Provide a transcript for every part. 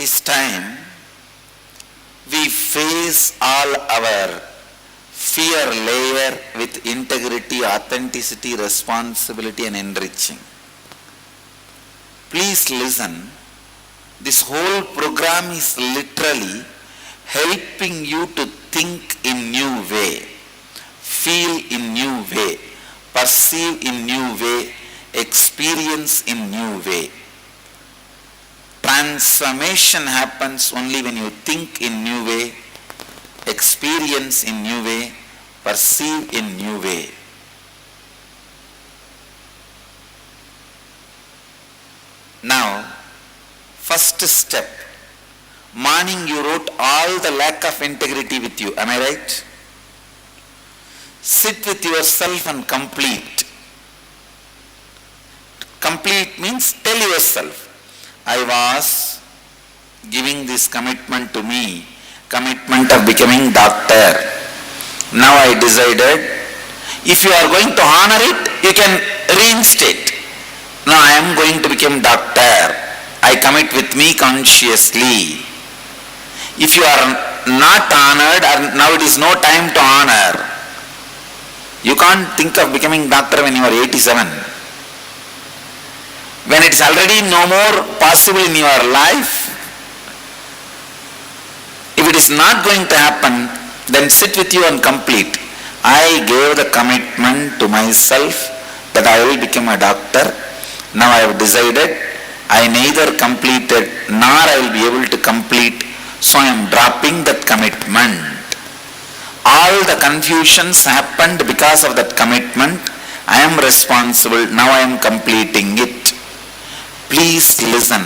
this time, we face all our fear layer with integrity, authenticity, responsibility and enriching. Please listen. This whole program is literally helping you to think in new way, feel in new way, perceive in new way, experience in new way. Transformation happens only when you think in new way, experience in new way, perceive in new way. Now, first step. Morning you wrote all the lack of integrity with you. Am I right? Sit with yourself and complete. Complete means tell yourself, I was giving this commitment to me, commitment of becoming doctor. Now I decided, if you are going to honor it, you can reinstate. Now I am going to become doctor. I commit with me consciously. If you are not honored, now it is no time to honor. You can't think of becoming doctor when you are 87. When it is already no more possible in your life, if it is not going to happen, then sit with you and complete. I gave the commitment to myself that I will become a doctor. Now I have decided I neither completed nor I will be able to complete, so I am dropping that commitment. All the confusions happened because of that commitment. I am responsible, now I am completing it. Please listen.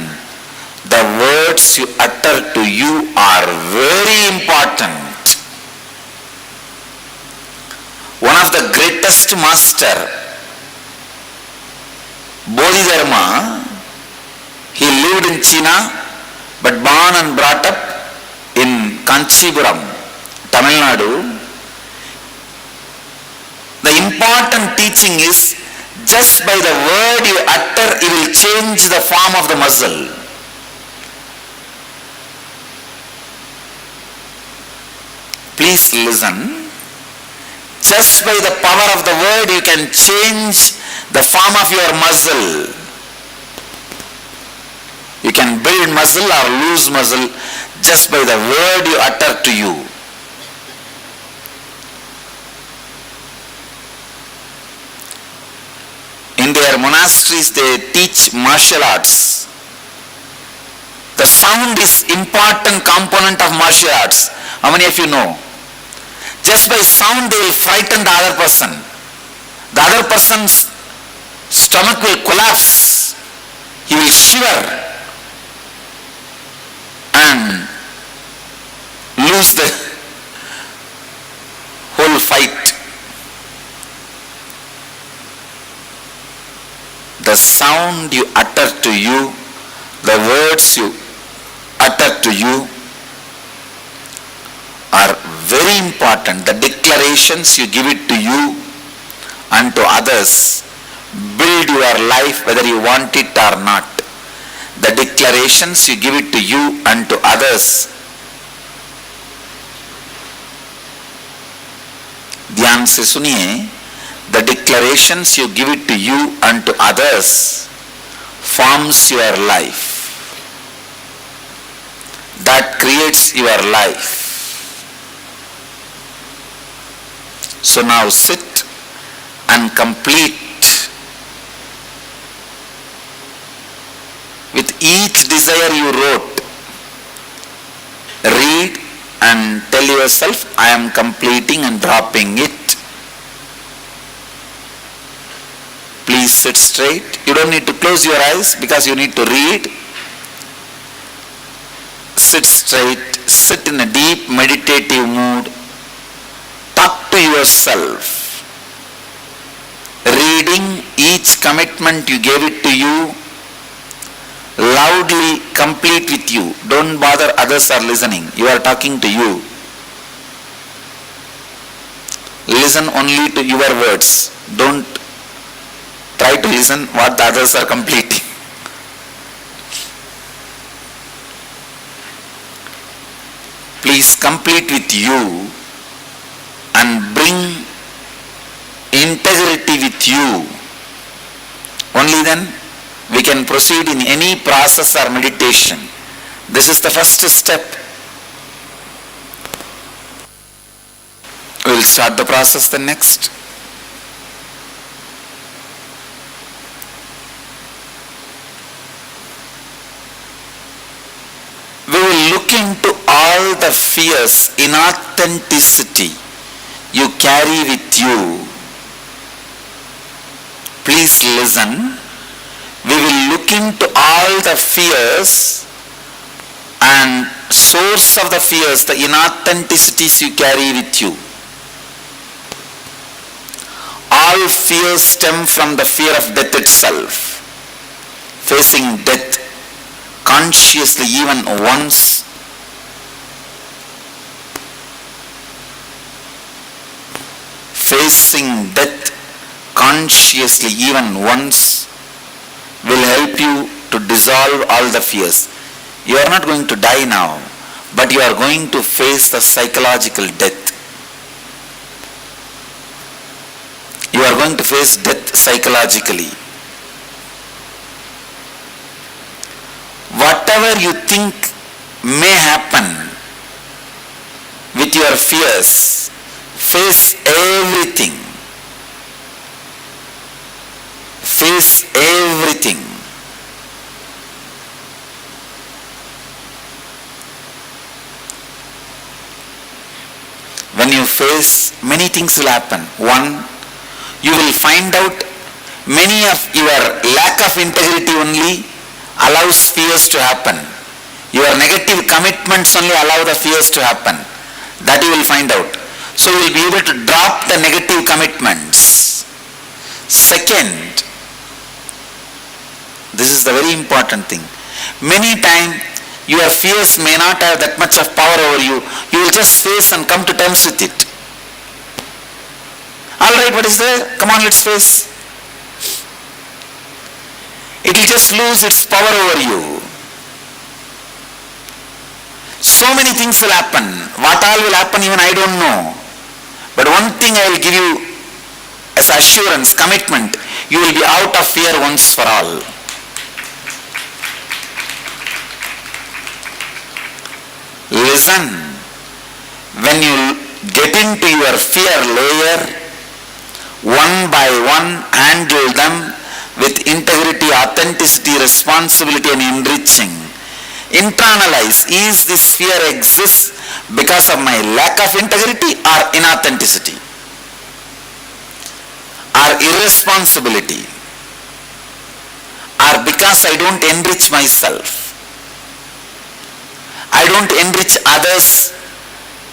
The words you utter to you are very important. One of the greatest master, Bodhidharma, he lived in China but born and brought up in Kanchipuram, Tamil Nadu. The important teaching is, just by the word you utter, it will change the form of the muscle. Please listen. Just by the power of the word, you can change the form of your muscle. You can build muscle or lose muscle just by the word you utter to you. In their monasteries, they teach martial arts. The sound is important component of martial arts. How many of you know? Just by sound they will frighten the other person. The other person's stomach will collapse. He will shiver and lose the whole fight. The sound you utter to you, the words you utter to you are very important. The declarations you give it to you and to others build your life whether you want it or not. The declarations you give it to you and to others. ध्यान से सुनिए. The declarations you give it to you and to others forms your life. That creates your life. So now sit and complete with each desire you wrote. Read and tell yourself, I am completing and dropping it. Please sit straight. You don't need to close your eyes because you need to read. Sit straight. Sit in a deep meditative mood. Talk to yourself. Reading each commitment you gave it to you. Loudly complete with you. Don't bother others are listening. You are talking to you. Listen only to your words. Don't try to listen what the others are completing. please complete with you and bring integrity with you. Only then we can proceed in any process or meditation. This is the first step. We will start the process then next. We will look into all the fears, inauthenticity you carry with you. Please listen. We will look into all the fears and source of the fears, the inauthenticities you carry with you. All fears stem from the fear of death itself. Facing death consciously even once. Facing death consciously even once will help you to dissolve all the fears. You are not going to die now, but you are going to face the psychological death. You are going to face death psychologically. Whatever you think may happen with your fears, face everything. Face everything. When you face, many things will happen. One, you will find out many of your lack of integrity only allows fears to happen. Your negative commitments only allow the fears to happen. That you will find out. So you will be able to drop the negative commitments. Second, this is the very important thing. Many times your fears may not have that much of power over you. You will just face and come to terms with it. Alright, what is there? Come on, let's face. It will just lose its power over you. So many things will happen. What all will happen even I don't know. But one thing I will give you as assurance, commitment, you will be out of fear once for all. Listen, when you get into your fear layer, one by one handle them with integrity, authenticity, responsibility and enriching. Internalize, is this fear exists because of my lack of integrity or inauthenticity or irresponsibility or because I don't enrich myself, I don't enrich others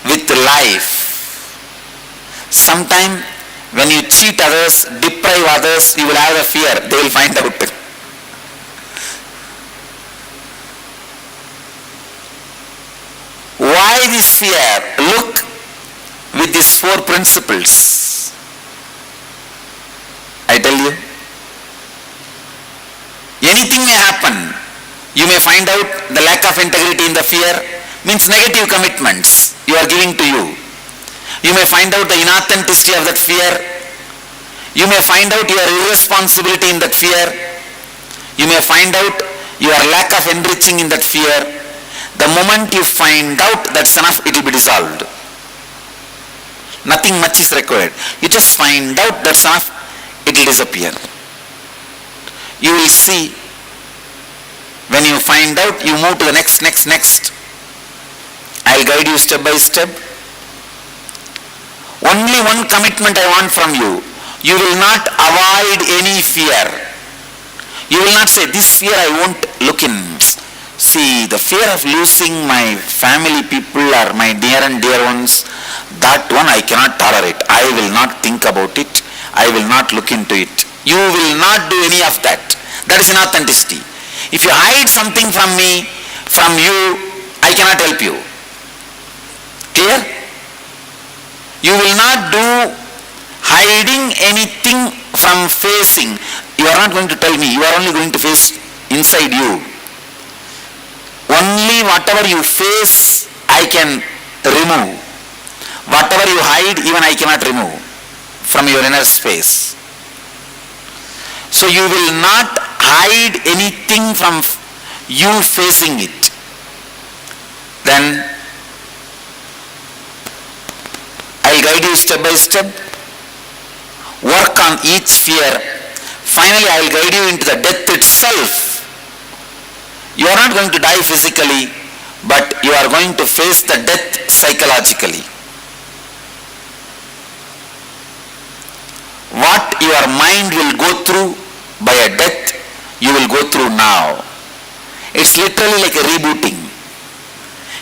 with life. Sometimes when you cheat others, deprive others, you will have a fear, they will find out. Why this fear? Look with these 4 principles. I tell you, anything may happen. You may find out the lack of integrity in the fear means negative commitments you are giving to you. You may find out the inauthenticity of that fear. You may find out your irresponsibility in that fear. You may find out your lack of enriching in that fear. The moment you find out, that's enough, it will be dissolved. Nothing much is required. You just find out, that's enough, it will disappear. You will see, when you find out, you move to the next. I'll guide you step by step. Only one commitment I want from you. You will not avoid any fear. You will not say, this fear I won't look in. See, the fear of losing my family people or my near and dear ones, that one I cannot tolerate. I will not think about it. I will not look into it. You will not do any of that. That is inauthenticity. If you hide something from me, from you, I cannot help you. Clear? You will not do hiding anything from facing. You are not going to tell me. You are only going to face inside you. Only whatever you face, I can remove. Whatever you hide, even I cannot remove from your inner space. So you will not hide anything from you facing it. Then I will guide you step by step. Work on each sphere. Finally, I will guide you into the death itself. You are not going to die physically, but you are going to face the death psychologically. What your mind will go through by a death, you will go through now. It's literally like a rebooting.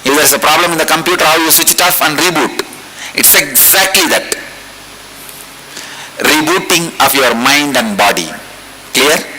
If there is a problem in the computer, how you switch it off and reboot. It's exactly that. Rebooting of your mind and body. Clear?